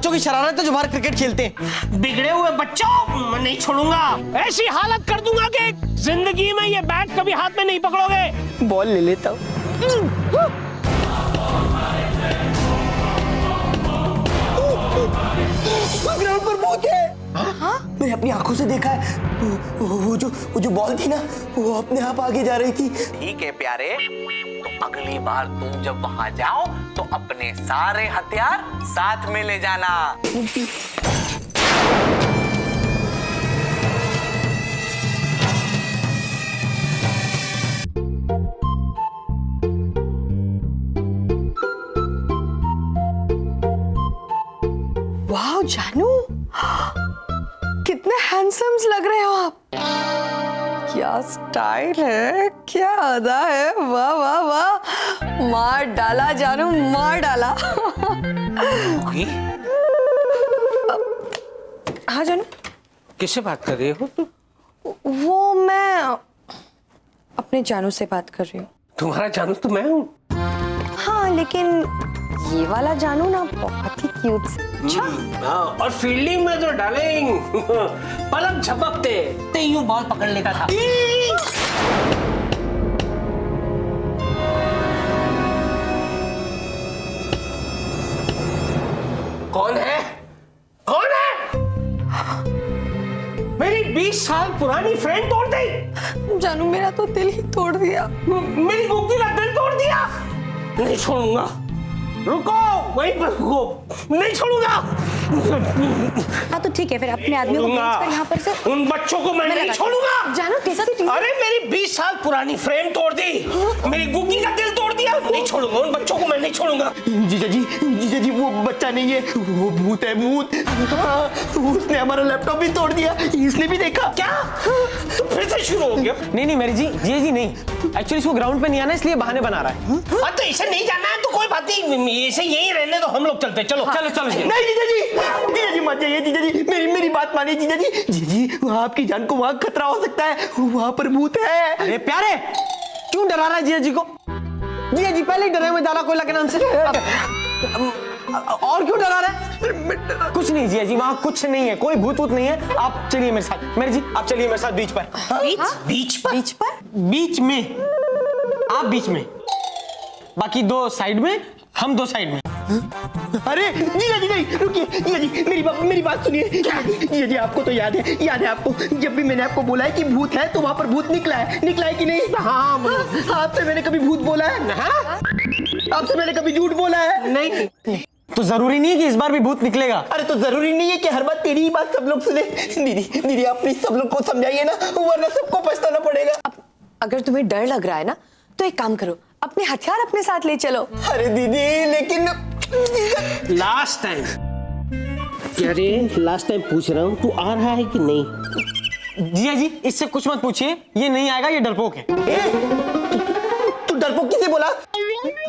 बच्चों की शरारत है जो बाहर क्रिकेट खेलते हैं। बिगड़े हुए बच्चों, मैं नहीं छोड़ूंगा। ऐसी हालत कर दूंगा कि जिंदगी में ये बैट कभी हाथ में नहीं पकड़ोगे। बॉल ले लेता हूँ। ग्राउंड पर भूत है। हाँ? मैंने अपनी आंखों से देखा है। वो जो बॉल थी ना, वो अपने आप आगे जा रही थी। ठीक है प्यारे, तो अगली बार तुम जब वहां जाओ तो अपने सारे हथियार साथ में ले जाना। वाह जानू, कितने हैंडसम्स लग रहे हो आप। क्या स्टाइल है, क्या अदा है, वाह वाह वाह। मार डाला जानू, मार डाला। हाँ जानू, किससे बात कर रही हो तुम? वो मैं अपने जानू से बात कर रही हूँ। तुम्हारा जानू तो मैं हूँ। हाँ लेकिन ये वाला जानू ना बहुत ही क्यूट से। अच्छा। और फील्डिंग में तो डार्लिंग पलक झपकते ते यूं बॉल पकड़ लेता था। कौन है? कौन है? मेरी 20 साल पुरानी फ्रेंड तोड़ दी। जानू मेरा तो दिल ही तोड़ दिया। मेरी गुग्गी का दिल तोड़ दिया। नहीं छोड़ूंगा, रुको वहीं पर रुको, नहीं छोड़ूंगा। हाँ तो ठीक है, फिर अपने आदमी को भेजकर यहाँ पर से उन बच्चों को मैं नहीं छोड़ूंगा। जानू कैसा भी अरे मेरी 20 साल पुरानी फ्रेम तोड़ दी, मेरी गुग्गी का दिल तोड़ दिया, नहीं छोड़ूंगा उन बच्चों को, मैं नहीं छोड़ूंगा। जीजा जी वो बच्चा नहीं है, वो भूत है, भूत। हाँ, उसने हमारा लैपटॉप भी तोड़ दिया, इसने भी देखा। क्या? तो फिर से शुरू हो गया? नहीं मेरी जी नहीं, एक्चुअली इसको ग्राउंड पे नहीं आना, इसलिए बहाने बना रहा है। हाँ तो इसे नहीं जाना है तो कोई बात नहीं, इसे यहीं रहने दो, हम लोग चलते। चलो चलो नहीं जीजा जी मत जाइए। जीजा जी मेरी बात मानिए। जीजा जी वहाँ आपकी जान को वहाँ खतरा हो सकता है, वहाँ पर भूत है। अरे प्यारे, क्यों डरा रहा है जीजा जी को? जीजा जी पहले ही डरे हुए दादा कोयला के नाम से, और क्यों डरा रहा है? कुछ नहीं जीजा जी, वहाँ कुछ नहीं है, कोई भूत नहीं है। आप चलिए मेरे साथ। मेरे जी आप चलिए मेरे साथ बीच पर। बीच में आप बीच में, बाकी दो साइड में, हम दो साइड में। अरे जीजा जी नहीं, रुकिए जीजा जी, मेरी बात सुनिए। जीजा जी आपको तो याद है आपको, जब भी मैंने आपको बोला है कि भूत है तो वहाँ पर भूत निकला है कि नहीं? हाँ, आपसे मैंने कभी भूत बोला है? आपसे मैंने कभी झूठ बोला है? नहीं। तो जरूरी नहीं है कि इस बार भी भूत निकलेगा। अरे तो जरूरी नहीं है कि हर बार तेरी ही बात सब लोग सुने। दीदी आप प्लीज सब लोग को समझाइए ना, वरना सबको पछताना पड़ेगा। अगर तुम्हें डर लग रहा है ना तो एक काम करो, अपने हथियार अपने साथ ले चलो। अरे दीदी लेकिन लास्ट टाइम पूछ रहा हूँ, तू आ रहा है कि नहीं? जीजा जी इससे कुछ मत पूछिए, ये नहीं आएगा, ये डरपोक है। तू डरपोक किसे बोला?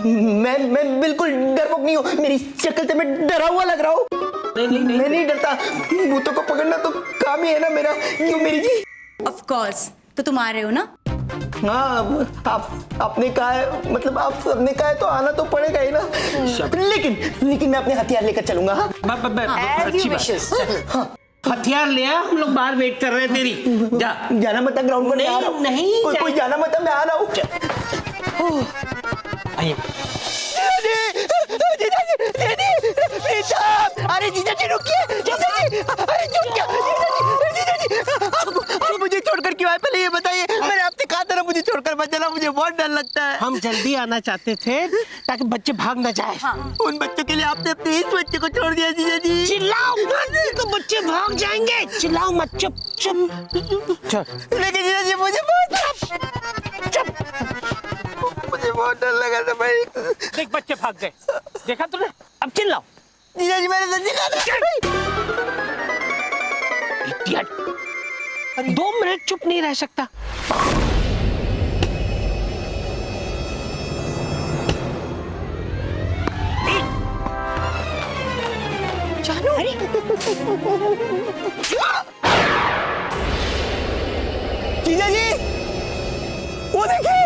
मैं बिल्कुल डरपोक नहीं हूँ, मेरी शक्ल से मैं डरा हुआ लग रहा हूँ। नहीं मैं नहीं डरता, भूतों को पकड़ना तो काम ही है ना मेरा। क्यों मेरी जी? ऑफ कोर्स, तो तुम आ रहे हो ना? हाँ आपने कहा है, मतलब आप सबने कहा है तो आना तो पड़ेगा ही ना। लेकिन मैं अपने हथियार लेकर चलूंगा। अच्छी बात। हथियार ले आ, हम लोग बाहर वेट कर रहे हैं तेरी। जाना मत ग्राउंड पर। नहीं कोई जाना मत, मैं आ रहा हूँ। आइए। अरे जीजा जी रुकिए, जीजा जी, अरे जीजा जी, आप मुझे छोड़कर क्यों आए? पहले ये बताइए। मैंने आपसे कहा था ना मुझे छोड़कर मत जाना, मुझे बहुत डर लगता है। हम जल्दी आना चाहते थे ताकि बच्चे भाग न जाए। उन बच्चों के लिए आपने अपने इस बच्चे को छोड़ दिया जीजा जी। चिल्लाओ मत, तो बच्चे भाग जाएंगे। चिल्लाओ मत, चुप। लेकिन जीजा जी मुझे बहुत डर लगा था भाई। देख बच्चे भाग गए, देखा तूने? अब चिल्लाओ। जीजा जी मैंने सच्ची कहा। इडियट, 2 मिनट चुप नहीं रह सकता। जानू जीजा जी वो देखिए।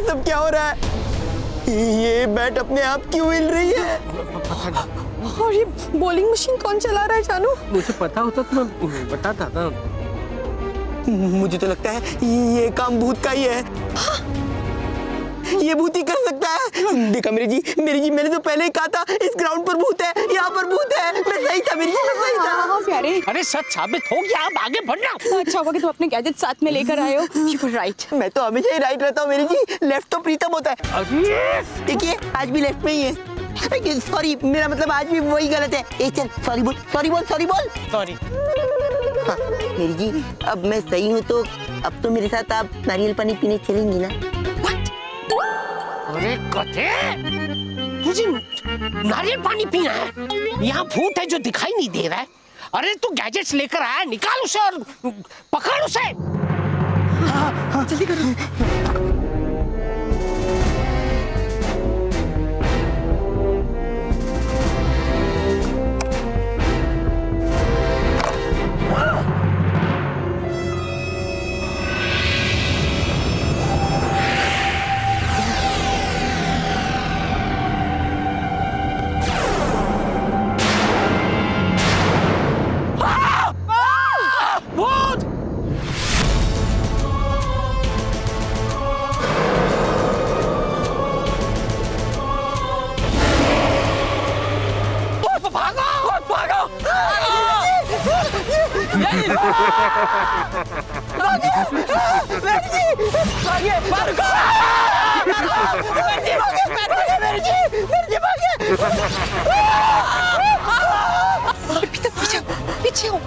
सब क्या हो रहा है? ये बैट अपने आप क्यों हिल रही है? और ये बॉलिंग मशीन कौन चला रहा है जानू? मुझे पता होता तो मैं बताता ना। मुझे तो लगता है ये काम भूत का ही है। ये भूत ही कर सकता है। देखा मेरी जी, मैंने तो पहले ही कहा था इस ग्राउंड पर भूत है, यहाँ पर भूत है। मैं सही था मेरी जी, मैं सही था। हाँ प्यारे, अरे सच साबित हो गया, अब आगे बढ़ना। अच्छा हुआ कि तुम अपने गैजेट साथ में लेकर आए हो। You were right. मैं तो हमेशा ही राइट रहता हूँ मेरी जी। लेफ्ट तो प्रीतम होता है। अरे देखिए आज भी लेफ्ट में ही है। सॉरी, मेरा मतलब आज भी वही गलत है। ए चल, सॉरी बोल, सॉरी बोल, सॉरी बोल। सॉरी। हाँ, मेरी जी अब मैं सही हूँ तो अब तो मेरे साथ आप नारियल पानी पीने चलेंगी ना? अरे कथे, तुझे नारियल पानी पीना है? यहाँ भूत है जो दिखाई नहीं दे रहा है। अरे तू गैजेट्स लेकर आया, निकाल उसे और पकड़ उसे। जल्दी करो। भूत! भागो! भागो! पीछे हो।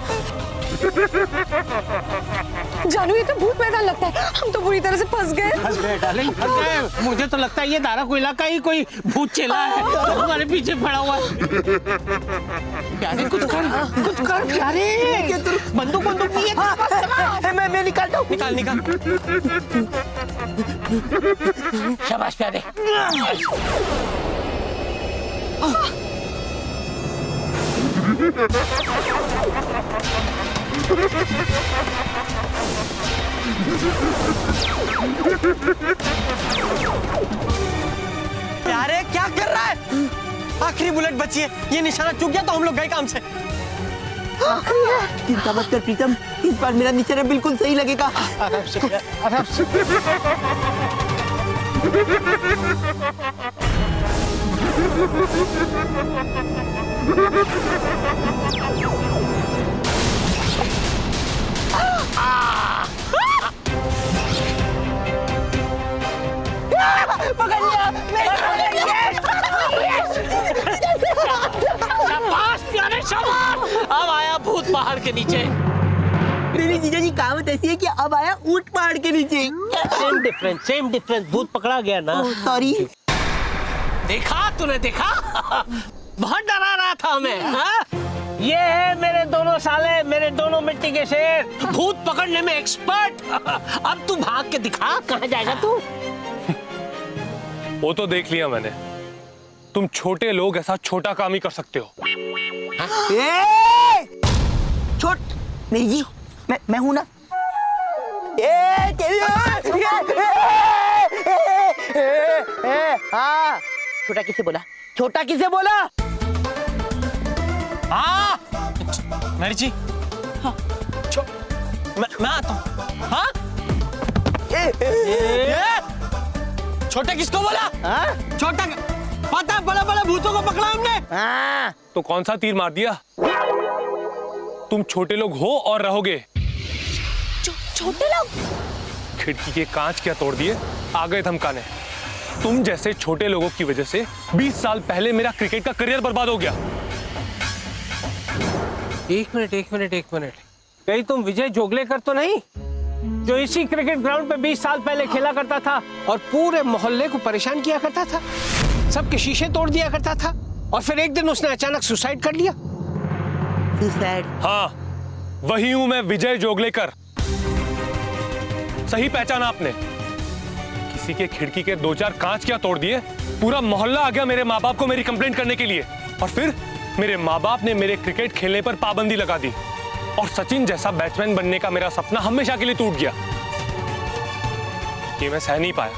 जानू ये तो भूत मैदान लगता है। हम तो बुरी तरह से फंस गए। फंस गए डार्लिंग, फंस गए। मुझे तो लगता है ये दारा कोयला का ही कोई भूत चला है जो हमारे पीछे पड़ा हुआ है। प्यारे कुछ कर प्यारे। बंदूक नहीं है। मैं निकालता हूँ। निकाल। शाबाश प्यारे। यारे क्या कर रहा है? आखिरी बुलेट बची है। ये निशाना चूक गया तो हम लोग गए काम से। चिंता मत कर प्रीतम, इस बार मेरा निशाना बिल्कुल सही लगेगा। आराम से। पकड़ लिया, शाबाश प्यारे, शाबाश। अब आया भूत पहाड़ के नीचे। मेरी जीजा जी कहावत ऐसी है कि अब आया ऊंट पहाड़ के नीचे। Same difference. भूत पकड़ा गया ना। सॉरी। देखा तूने, देखा? बहुत डरा रहा था मैं। हाँ? ये है मेरे दोनों साले, मेरे दोनों मिट्टी के शेर, भूत पकड़ने में एक्सपर्ट। अब तू भाग के दिखा, कहाँ जाएगा तू? वो तो देख लिया मैंने। तुम छोटे लोग ऐसा छोटा काम ही कर सकते हो। छोट मेरी जी, मैं हूं ना। हाँ, छोटा किसे बोला? छोटा किसे बोला? हाँ मेरी जी। हाँ मैं आता हूँ। हाँ छोटे किसको बोला? हाँ? छोटा पता, बड़ा बड़ा भूतों को पकड़ा हमने। हाँ। तो कौन सा तीर मार दिया? तुम छोटे लोग हो और रहोगे। छोटे लोग? खिड़की के कांच क्या तोड़ दिए, आ गए धमकाने। तुम जैसे छोटे लोगों की वजह से 20 साल पहले मेरा क्रिकेट का करियर बर्बाद हो गया। एक मिनट। कहीं तुम विजय जोगलेकर तो नहीं, जो इसी क्रिकेट ग्राउंड पे 20 साल पहले खेला करता था और पूरे मोहल्ले को परेशान किया करता था, सबके शीशे तोड़ दिया करता था, और फिर एक दिन उसने अचानक सुसाइड कर लिया? सुसाइड? हाँ, वही हूं मैं, विजय जोगलेकर। सही पहचाना आपने। किसी के खिड़की के 2-4 कांच क्या तोड़ दिए, पूरा मोहल्ला आ गया मेरे माँ बाप को मेरी कंप्लेंट करने के लिए, और फिर मेरे माँ बाप ने मेरे क्रिकेट खेलने पर पाबंदी लगा दी, और सचिन जैसा बैट्समैन बनने का मेरा सपना हमेशा के लिए टूट गया। ये मैं सह नहीं पाया,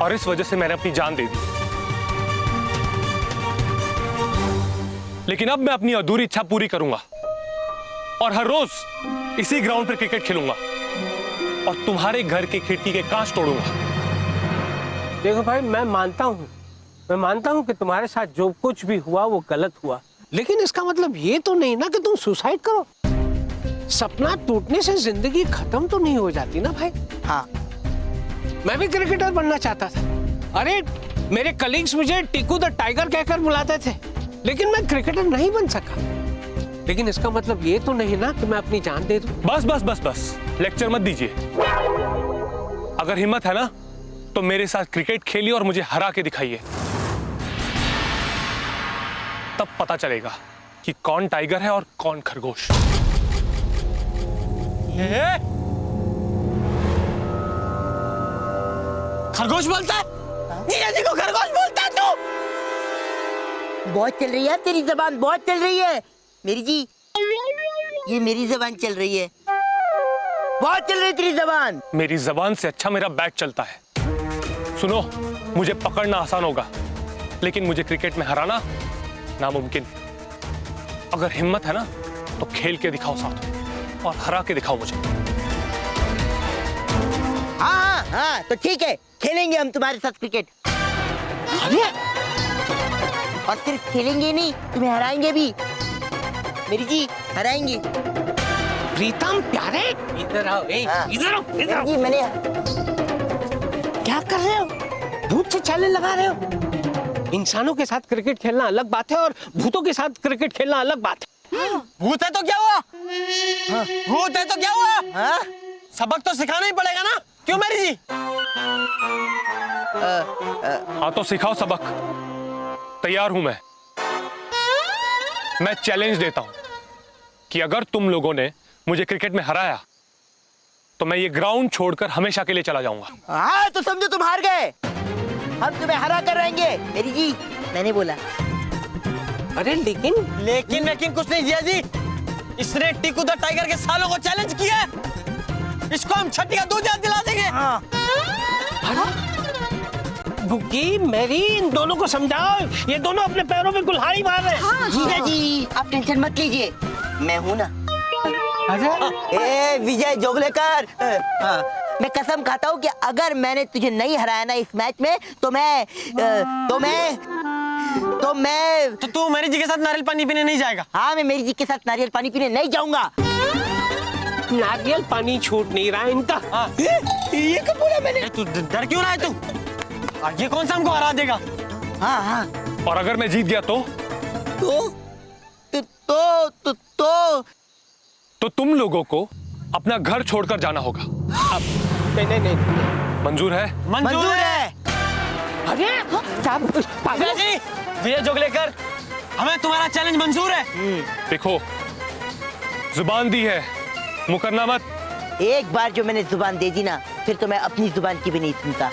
और इस वजह से मैंने अपनी जान दे दी। लेकिन अब मैं अपनी अधूरी इच्छा पूरी करूंगा और हर रोज इसी ग्राउंड पर क्रिकेट खेलूंगा और तुम्हारे घर की खिड़की के कांच तोड़ूंगा। देखो भाई, मैं मानता हूँ कि तुम्हारे साथ जो कुछ भी हुआ वो गलत हुआ, लेकिन इसका मतलब ये तो नहीं ना कि तुम सुसाइड करो। सपना टूटने से जिंदगी खत्म तो नहीं हो जाती ना भाई। हाँ, मैं भी क्रिकेटर बनना चाहता था। अरे मेरे कलीग्स मुझे टिकू द टाइगर कहकर बुलाते थे, लेकिन मैं क्रिकेटर नहीं बन सका। लेकिन इसका मतलब ये तो नहीं ना कि मैं अपनी जान दे दूं। बस बस बस बस, लेक्चर मत दीजिए। अगर हिम्मत है ना तो मेरे साथ क्रिकेट खेलिए और मुझे हरा के दिखाइए, तब पता चलेगा कि कौन टाइगर है और कौन खरगोश। खरगोश बोलता है? जीजा जी को खरगोश बोलता है तू? बहुत चल रही है तेरी जबान, बहुत चल रही है मेरी जी। ये मेरी जबान चल रही है, बहुत चल रही है तेरी जबान। मेरी जबान से अच्छा मेरा बैट चलता है। सुनो, मुझे पकड़ना आसान होगा, लेकिन मुझे क्रिकेट में हराना नामुमकिन। अगर हिम्मत है ना तो खेल के दिखाओ साथ में और हरा के दिखाओ मुझे। हाँ हाँ हाँ, तो ठीक है, खेलेंगे हम तुम्हारे साथ क्रिकेट। अरे और सिर्फ खेलेंगे ही नहीं, तुम्हें हराएंगे भी मेरी जी, हराएंगे। प्रीतम प्यारे, इधर आओ। हाँ। इधर आओ, इधर आओ। जी मैंने क्या कर रहे हो? भूत से चैलेंज लगा रहे हो? इंसानों के साथ क्रिकेट खेलना अलग बात है और भूतों के साथ क्रिकेट खेलना अलग बात है। भूत है तो क्या हुआ? भूत है तो क्या हुआ? हाँ? सबक तो सिखाना ही पड़ेगा ना, क्यों मेरी जी? हाँ तो सिखाओ सबक, तैयार हूं मैं। मैं चैलेंज देता हूं कि अगर तुम लोगों ने मुझे क्रिकेट में हराया तो मैं ये ग्राउंड छोड़कर हमेशा के लिए चला जाऊंगा। हाँ तो समझो तुम हार गए, हम तुम्हें हरा कर रहेंगे मेरी जी, मैंने बोला। अरे लेकिन कुछ नहीं जिया जी, इसने टिकू द टाइगर के सालों को चैलेंज किया है। इसको हम छठी का दूध याद दिला देंगे। हाँ। बुग्गी, मेरी, इन दोनों को समझाओ, ये दोनों अपने पैरों में कुल्हाड़ी मार रहे हैं। जीजा जी आप टेंशन मत लीजिए, मैं हूं ना। अरे ए विजय जोगलेकर, मैं कसम खाता हूँ कि अगर मैंने तुझे नहीं हराया ना इस मैच में तो मैं तो तू मेरी जी के साथ नारियल पानी पीने नहीं जाएगा? हाँ, मैं मेरी जी के साथ नारियल पानी पीने नहीं जाऊंगा। नारियल पानी छूट नहीं रहा इनका। ये कब बोला मैंने? तू डर क्यों रहा है तू? ये कौन सा हमको हरा देगा? हाँ हाँ। और अगर मैं जीत गया तो तुम लोगों को अपना घर छोड़कर जाना होगा। नहीं। मंजूर है? मंजूर है। अरे विजय जी, विजय जोगलेकर, हमें तुम्हारा चैलेंज मंजूर है। देखो, जुबान दी है, मुकरना मत। एक बार जो मैंने जुबान दे दी ना, फिर तो मैं अपनी जुबान की भी नहीं सुनता।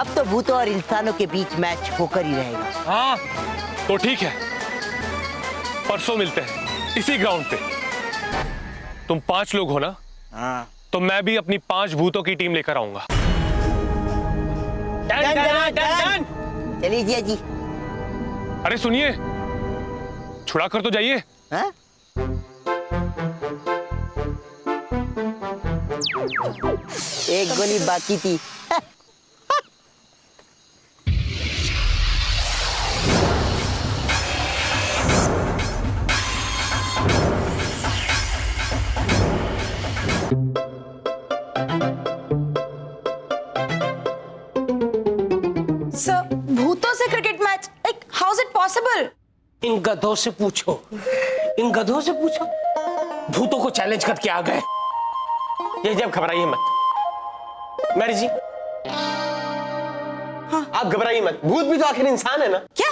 अब तो भूतों और इंसानों के बीच मैच होकर ही रहेगा। हाँ तो ठीक है, परसों मिलते हैं इसी ग्राउंड पे। तुम 5 लोग हो ना? हाँ। तो मैं भी अपनी 5 भूतों की टीम लेकर आऊंगा। डन। चलिए जिया जी। अरे सुनिए, छुड़ा कर तो जाइए। हाँ? एक गोली बाकी थी। सर, भूतों से cricket match, like how is it possible? इन गधों से पूछो, भूतों को चैलेंज करके आ गए। ये जब घबराइए मत मेरी जी। हाँ, आप घबराइए मत, भूत भी तो आखिर इंसान है ना। क्या?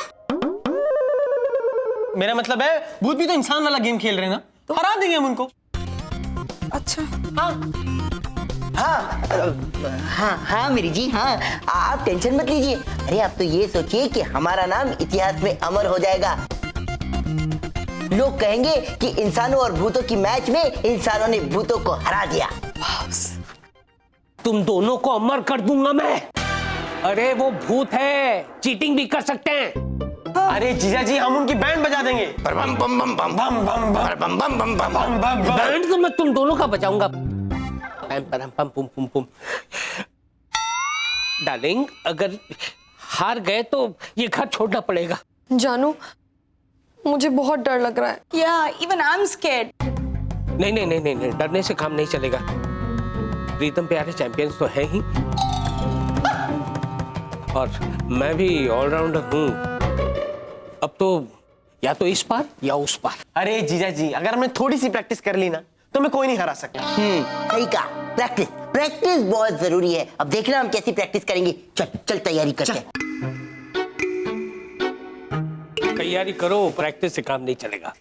मेरा मतलब है भूत भी तो इंसान वाला गेम खेल रहे हैं ना, तो हरा देंगे हम उनको। अच्छा, हाँ मेरी जी, हाँ आप टेंशन मत लीजिए। अरे आप तो ये सोचिए कि हमारा नाम इतिहास में अमर हो जाएगा। लोग कहेंगे कि इंसानों और भूतों की मैच में इंसानों ने भूतों को हरा दिया। तुम दोनों को अमर कर दूंगा मैं। अरे वो भूत है, चीटिंग भी कर सकते हैं। अरे जीजा जी हम उनकी बैंड बजा देंगे। बम बम बम बम बम बम बम बम बम बम बम। बैंड तो मैं तुम दोनों का बजाऊंगा। पम पम पम पुम पुम पुम। डार्लिंग, अगर हार गए तो ये घर छोड़ना पड़ेगा। जानू, मुझे बहुत डर लग रहा है। Yeah, even I'm scared. नहीं नहीं नहीं नहीं नहीं, डरने से काम नहीं चलेगा। प्रीतम प्यारे चैंपियंस तो है ही, और मैं भी ऑलराउंडर हूँ। अब तो या तो इस पार या उस पार। अरे जीजा जी अगर हमने थोड़ी सी प्रैक्टिस कर ली ना तो मैं कोई नहीं हरा सकता। सही कहा, प्रैक्टिस प्रैक्टिस बहुत जरूरी है। अब देखना हम कैसी प्रैक्टिस करेंगे। चल चल तैयारी करते हैं। तैयारी करो, प्रैक्टिस से काम नहीं चलेगा।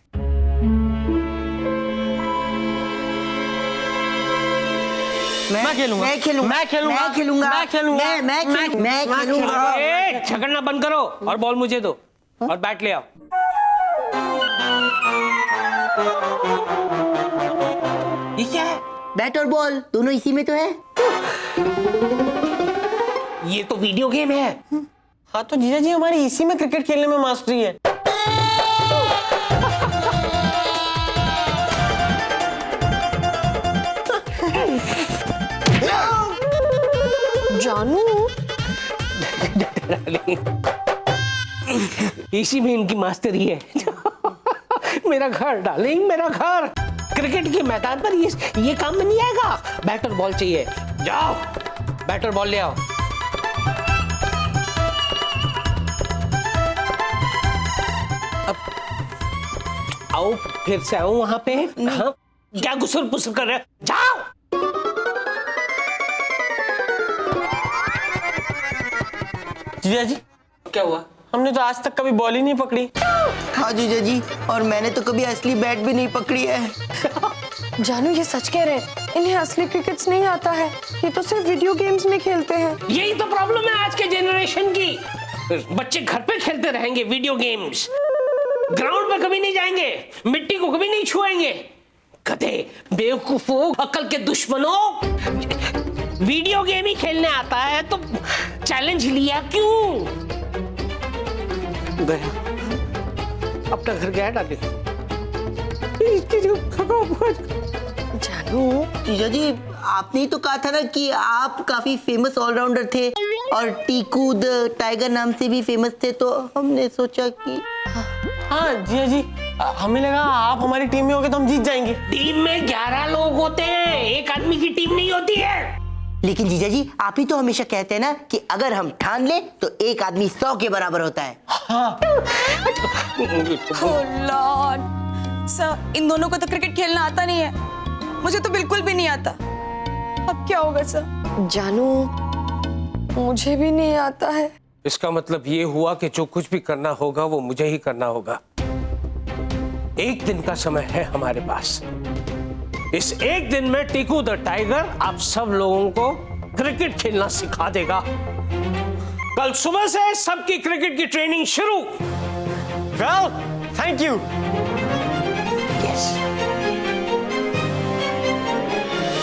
मैं खेलूंगा। मैं खेलूंगा। मैं खेलूंगा। मैं खेलूंगा। मैं खेलूंगा। मैं खेलूंगा। ए, झगड़ना बंद करो और बॉल मुझे दो और बैट ले आओ। ये क्या है? बैट और बॉल दोनों इसी में तो है। ये तो वीडियो गेम है। हाँ तो जीजा जी हमारी इसी में क्रिकेट खेलने में मास्टरी है। जानू, इसी में इनकी मास्टरी है। मेरा घर डार्लिंग, मेरा घर। क्रिकेट के मैदान पर ये काम में नहीं आएगा। बैट और बॉल चाहिए। जाओ बैट और बॉल ले आओ। अब आओ, फिर से आओ वहां पे। हाँ, क्या गुसर पुसर कर रहे हो? जाओ। जीजा जी क्या हुआ? हमने तो आज तक कभी बॉल ही नहीं पकड़ी। हाँ जीजा जी, और मैंने तो कभी असली बैट भी नहीं पकड़ी है। जानू ये सच कह रहे हैं, इन्हें असली क्रिकेट्स नहीं आता है। ये तो सिर्फ वीडियो गेम्स में खेलते हैं। यही तो प्रॉब्लम है आज के जनरेशन की। बच्चे घर पे खेलते रहेंगे वीडियो गेम्स, ग्राउंड पे कभी नहीं जाएंगे, मिट्टी को कभी नहीं छुएंगे। गधे, बेवकूफों, अकल के दुश्मनों। वीडियो गेम ही खेलने आता है तो चैलेंज लिया क्यों? गया, अपना घर गया डाले। जानू, जीजा जी आपने ही तो कहा था ना कि आप काफी फेमस ऑलराउंडर थे और टीकू द टाइगर नाम से भी फेमस थे, तो हमने सोचा कि हाँ जीजा जी हमें लगा आप हमारी टीम में होगे तो हम जीत जाएंगे। टीम में 11 लोग होते हैं, एक आदमी की टीम नहीं होती है। लेकिन जीजा जी आप ही तो हमेशा कहते हैं ना कि अगर हम ठान ले तो एक आदमी 100 के बराबर होता है। Oh Lord, सर इन दोनों को तो क्रिकेट खेलना आता नहीं है। मुझे तो बिल्कुल भी नहीं आता। अब क्या होगा सर? जानू मुझे भी नहीं आता है। इसका मतलब ये हुआ कि जो कुछ भी करना होगा वो मुझे ही करना होगा। एक दिन का समय है हमारे पास। इस एक दिन में टीकू द टाइगर आप सब लोगों को क्रिकेट खेलना सिखा देगा। कल सुबह से सबकी क्रिकेट की ट्रेनिंग शुरू। Well, thank you. यस।